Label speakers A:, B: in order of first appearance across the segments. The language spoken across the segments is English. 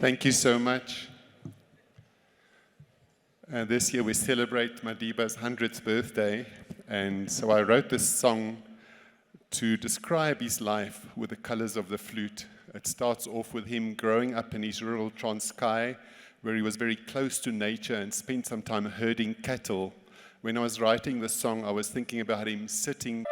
A: Thank you so much. This year we celebrate Madiba's 100th birthday, and so I wrote this song to describe his life with the colors of the flute. It starts off with him growing up in his rural Transkei, where he was very close to nature and spent some time herding cattle. When I was writing this song, I was thinking about him sitting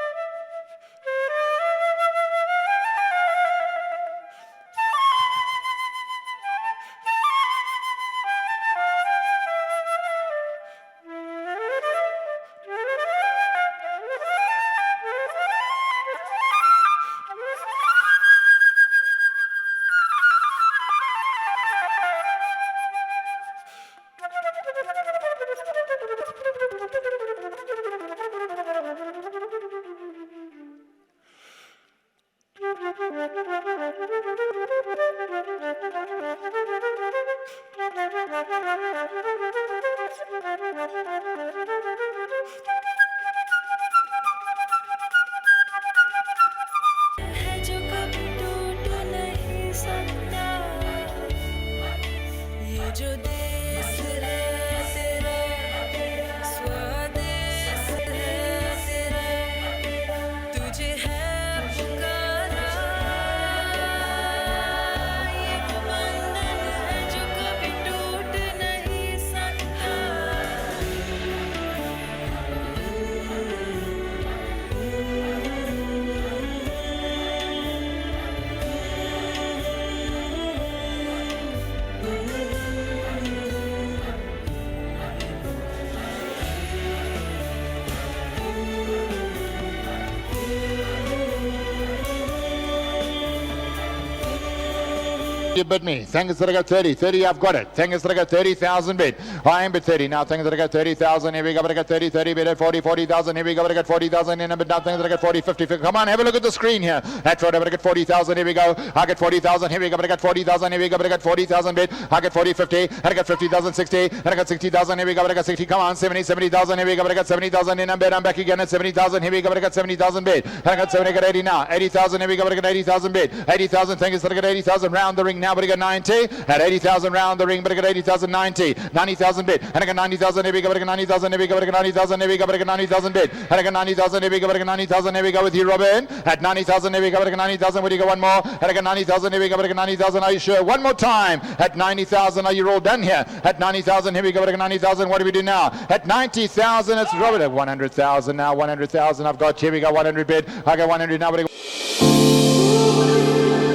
B: You bid me. Thanks that I got 30. 30, I've got it. Thanks that I got 30,000 bid. I am bid 30 now. Thanks that I got 30,000. Here we go. But I got 30, 30 bid at 40, 40,000. Here we go. But I got 40,000 in a bid now. Thanks that I got 40, 50, 50. Come on, have a look at the screen here. That's right. But I got 40,000. Here we go. I got 40,000. Here we go. But I got 40,000. Here we go. But I got 40,000 bid. I got 40, 50. And I got 50,000, 60. And I got 60,000. Here we go. But I got 60. Come on, 70, 70,000. Here we go. But I got 70,000 in a bid. I'm back again at 70,000. Here we go. But I got 70,000 bid. And I got 70. I got 80 now. 80,000. Here we go. But I got 80,000 bid. 80,000. Thank you. So I got 80,000 round the ring now. But I got 90. At 80,000 round the ring, but I got 80,000, 90, 90,000 bid, and I got 90,000, here we go, but I got 90,000, here we go, but I got 90,000, here we go, but I got 90,000 bid, and I got 90,000, here we go, but I got 90,000, here we go with you, Robin, at 90,000, here we go, but I got 90,000, where do you go, one more, and I got 90,000, here we go, but I got 90,000, are you sure, one more time, at 90,000, are you all done here, at 90,000, here we go, but I got 90,000, what do we do now, at 90,000, it's Robin, at 100,000 now, 100,000, I've got, here we go, 100 bid, I got 100 now, but I got...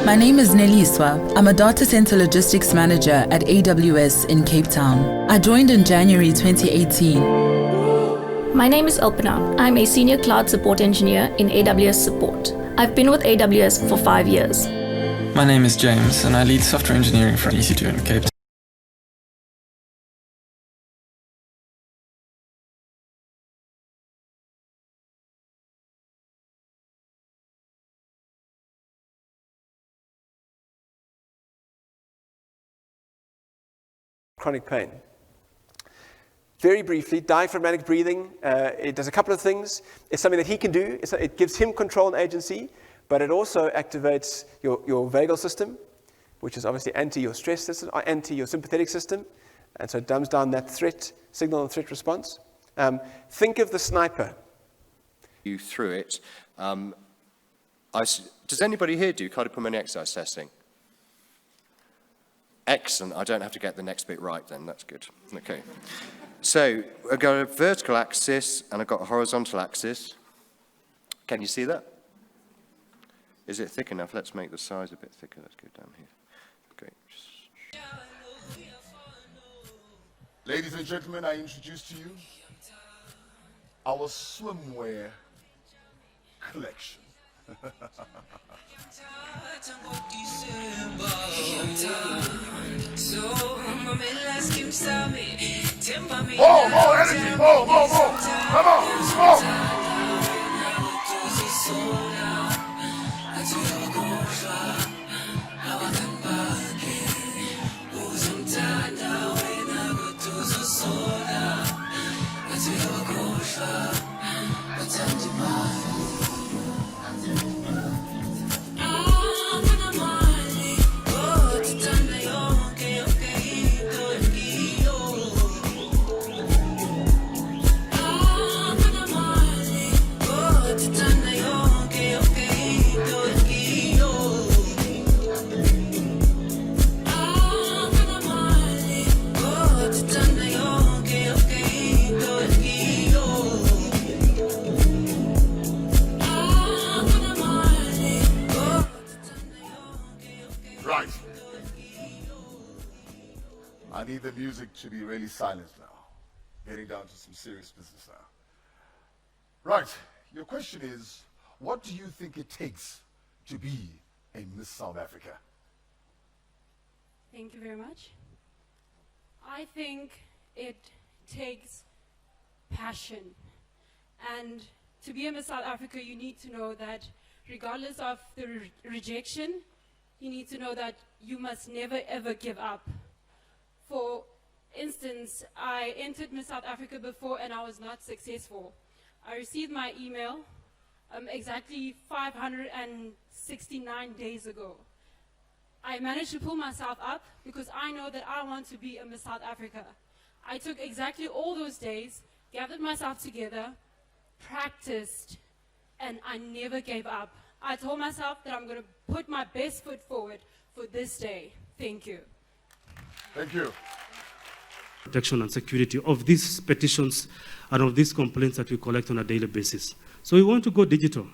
C: My name is Neliswa. I'm a data center logistics manager at AWS in Cape Town. I joined in January 2018.
D: My name is Alpana. I'm a senior cloud support engineer in AWS support. I've been with AWS for 5 years.
E: My name is James and I lead software engineering for EC2 in Cape Town.
F: Chronic pain. Very briefly, diaphragmatic breathing, it does a couple of things. It's something that he can do. It gives him control and agency, but it also activates your vagal system, which is obviously anti your stress system, or anti your sympathetic system, and so it dumbs down that threat signal and threat response. Think of the sniper.
G: You through it. Does anybody here do cardiopulmonary exercise testing? Excellent. I don't have to get the next bit right then. That's good. Okay. So I've got a vertical axis and I've got a horizontal axis. Can you see that? Is it thick enough? Let's make the size a bit thicker. Let's go down here. Okay.
H: Ladies and gentlemen, I introduce to you our swimwear collection. More energy, more. Come on, more. need the music to be really silent now. Getting down to some serious business now. Right, your question is, what do you think it takes to be a Miss South Africa?
I: Thank you very much. I think it takes passion. And to be a Miss South Africa, you need to know that regardless of the rejection, you need to know that you must never ever give up. For instance, I entered Miss South Africa before and I was not successful. I received my email exactly 569 days ago. I managed to pull myself up because I know that I want to be a Miss South Africa. I took exactly all those days, gathered myself together, practiced, and I never gave up. I told myself that I'm going to put my best foot forward for this day. Thank you.
H: Thank you.
J: Protection and security of these petitions and of these complaints that we collect on a daily basis. So we want to go digital,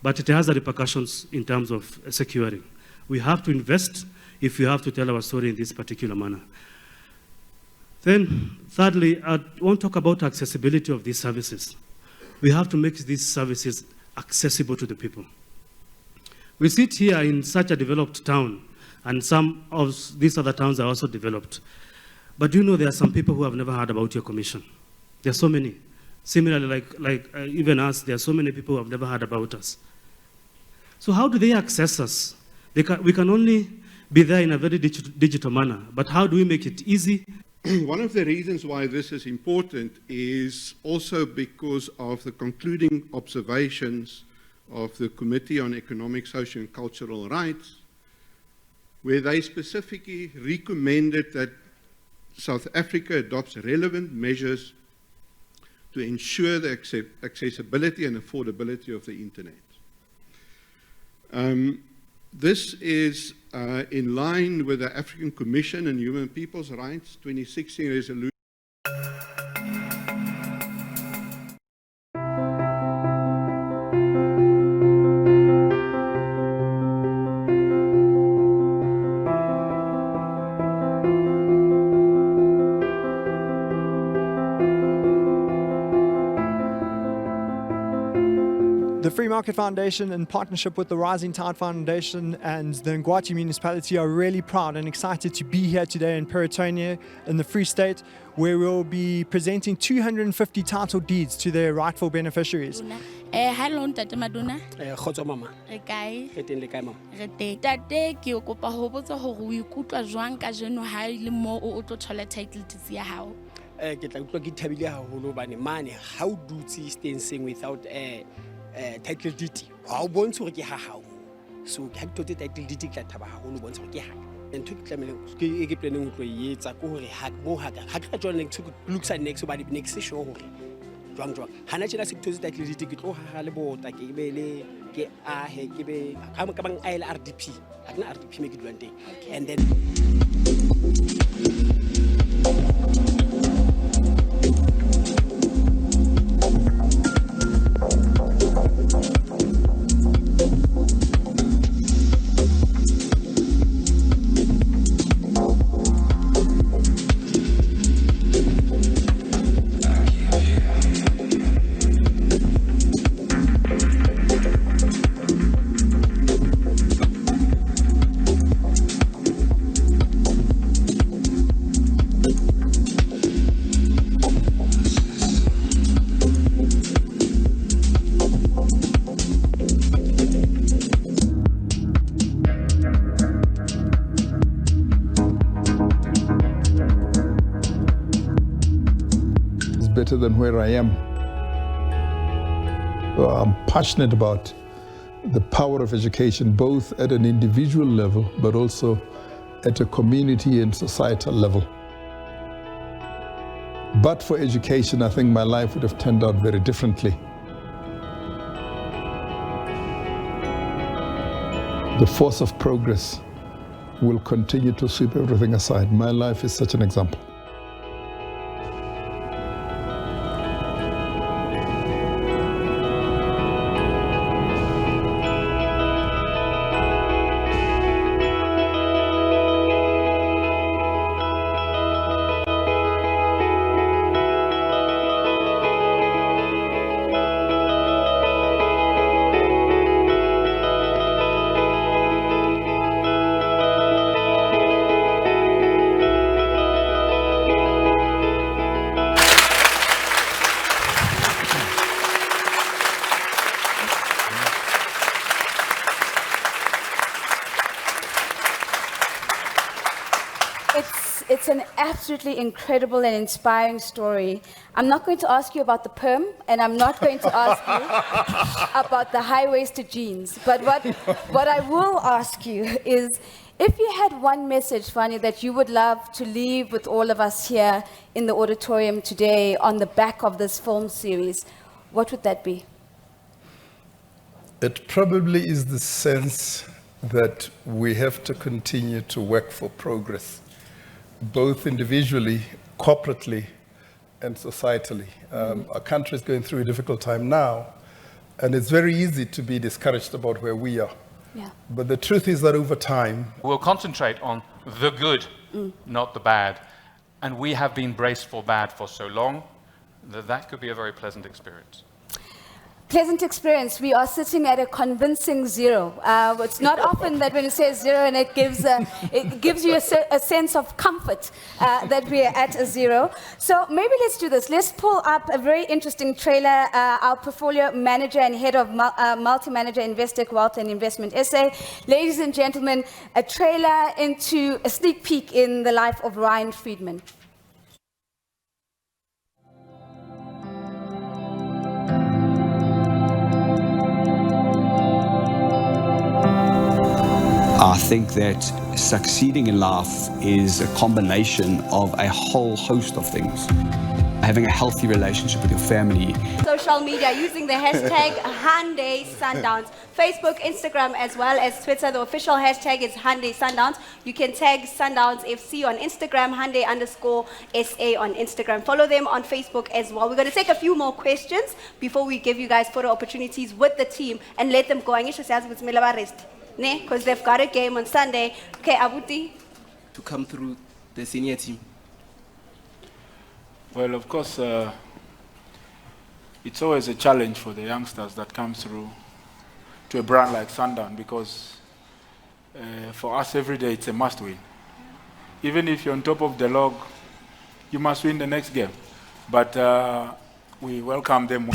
J: but it has repercussions in terms of securing. We have to invest if we have to tell our story in this particular manner. Then, thirdly, I want to talk about accessibility of these services. We have to make these services accessible to the people. We sit here in such a developed town, and some of these other towns are also developed. But you know there are some people who have never heard about your commission. There are so many. Similarly, like even us, there are so many people who have never heard about us. So how do they access us? We can only be there in a very digital manner, but how do we make it easy?
K: One of the reasons why this is important is also because of the concluding observations of the Committee on Economic, Social and Cultural Rights, where they specifically recommended that South Africa adopts relevant measures to ensure the accessibility and affordability of the internet. This is in line with the African Commission on Human People's Rights 2016 resolution.
L: The Free Market Foundation, in partnership with the Rising Tide Foundation and the Ngwati Municipality, are really proud and excited to be here today in Pretoria in the Free State, where we'll be presenting 250 title deeds to their rightful beneficiaries.
M: Hello, Ntate Maduna.
N: Khotso mama.
M: Re kae?
N: Re teng le kae mama?
M: Re teng. Tate, ke kopa ho botsa hore o ikutlwa jwang ka jeno ha ile mo o tlo thola title deeds ya hao?
N: Ke tla utlwa ke thabile haholo hobane mane ha o dutse stancing without title deed, ha o bontshe hore ke ha hao. So ke ha ke totse title deed ke tla thaba haholo bontshe hore ke ha. Ntho ke tlameleng ke planning ho tlo etsa ke hore ha mo ha ka jona next looks at next ba di next show hore jwang hana tjena se ke totse title deed ke tlo ha le bota ke be le ke a he ke be ka bang a ile RDP ha ke na RDP me ke dulang teng and then
O: better than where I am. I'm passionate about the power of education, both at an individual level, but also at a community and societal level. But for education, I think my life would have turned out very differently. The force of progress will continue to sweep everything aside. My life is such an example.
P: It's an absolutely incredible and inspiring story. I'm not going to ask you about the perm, and I'm not going to ask you about the high-waisted jeans. But what I will ask you is, if you had one message, Fani, that you would love to leave with all of us here in the auditorium today on the back of this film series, what would that be?
O: It probably is the sense that we have to continue to work for progress, both individually, corporately, and societally. Our country is going through a difficult time now, and it's very easy to be discouraged about where we are.
P: Yeah.
O: But the truth is that over time,
Q: we'll concentrate on the good, not the bad. And we have been braced for bad for so long that that could be a very pleasant experience.
P: Pleasant experience. We are sitting at a convincing 0. It's not often that when you say 0 and it gives you a sense of comfort that we are at a 0. So maybe let's do this. Let's pull up a very interesting trailer. Our portfolio manager and head of multi-manager Investec Wealth and Investment SA. Ladies and gentlemen, a trailer into a sneak peek in the life of Ryan Friedman.
R: I think that succeeding in life is a combination of a whole host of things. Having a healthy relationship with your family.
S: Social media using the hashtag Hyundai Sundowns. Facebook, Instagram, as well as Twitter. The official hashtag is Hyundai Sundowns. You can tag Sundowns FC on Instagram, Hyundai_SA on Instagram. Follow them on Facebook as well. We're going to take a few more questions before we give you guys photo opportunities with the team and let them go. Because they've got a game on Sunday. Okay, Abuti.
T: To come through the senior team.
U: Well, of course, it's always a challenge for the youngsters that come through to a brand like Sundown, because for us every day it's a must-win. Even if you're on top of the log, you must win the next game. But we welcome them.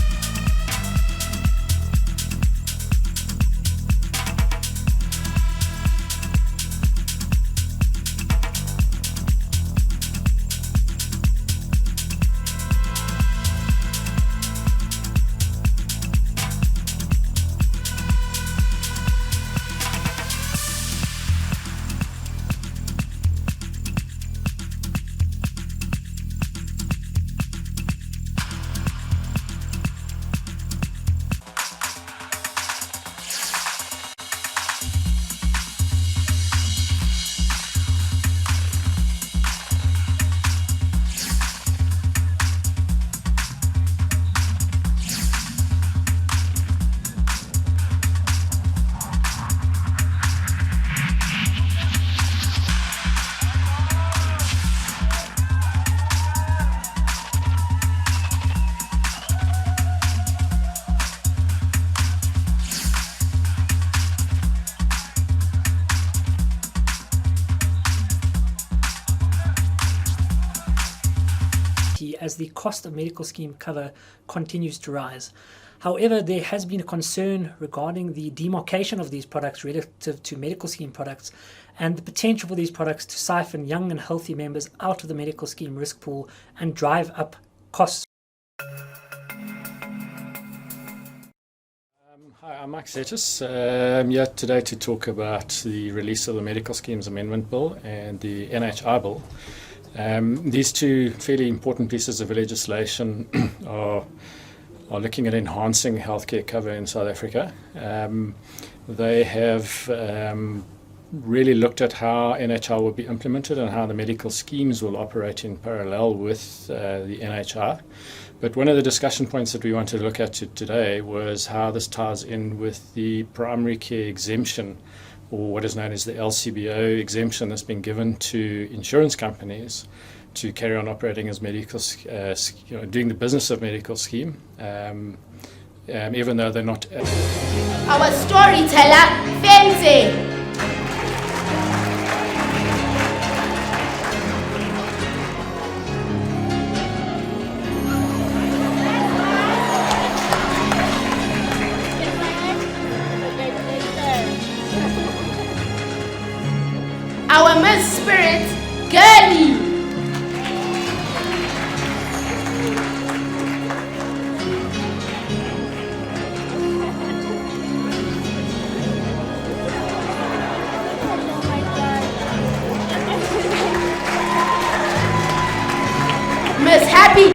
V: As the cost of medical scheme cover continues to rise. However, there has been a concern regarding the demarcation of these products relative to medical scheme products and the potential for these products to siphon young and healthy members out of the medical scheme risk pool and drive up costs.
W: Hi, I'm Mike Settis. I'm here today to talk about the release of the Medical Schemes Amendment Bill and the NHI Bill. These two fairly important pieces of legislation are looking at enhancing healthcare cover in South Africa. They have really looked at how NHI will be implemented and how the medical schemes will operate in parallel with the NHI. But one of the discussion points that we wanted to look at today was how this ties in with the primary care exemption, or what is known as the LCBO exemption that's been given to insurance companies to carry on operating as medical, doing the business of medical scheme, even though they're not.
X: Our storyteller, Fenzi. Our Miss Spirit, Girlie. Miss Happy.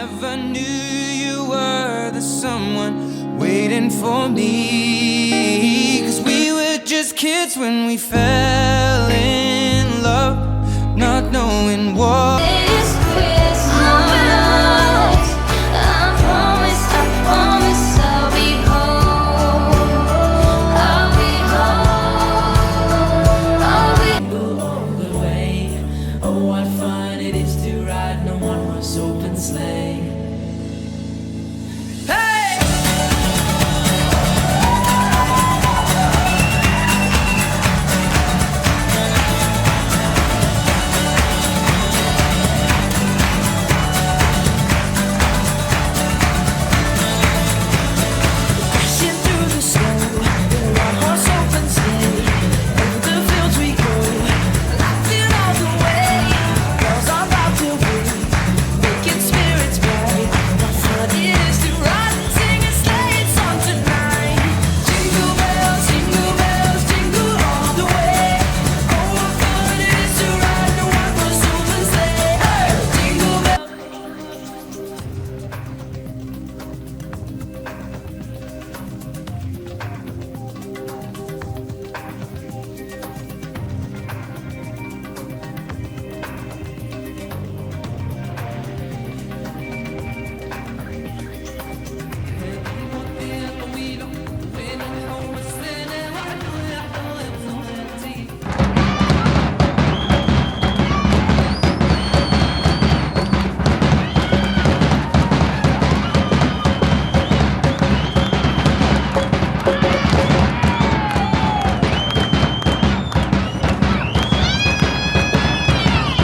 A: never knew you were the someone waiting for me. 'Cause we were just kids when we fell in love, not knowing what. This Christmas, I promise I'll be home. I'll be home. I'll be home. All the way. Oh, what fun it is to ride in a one-horse open sleigh.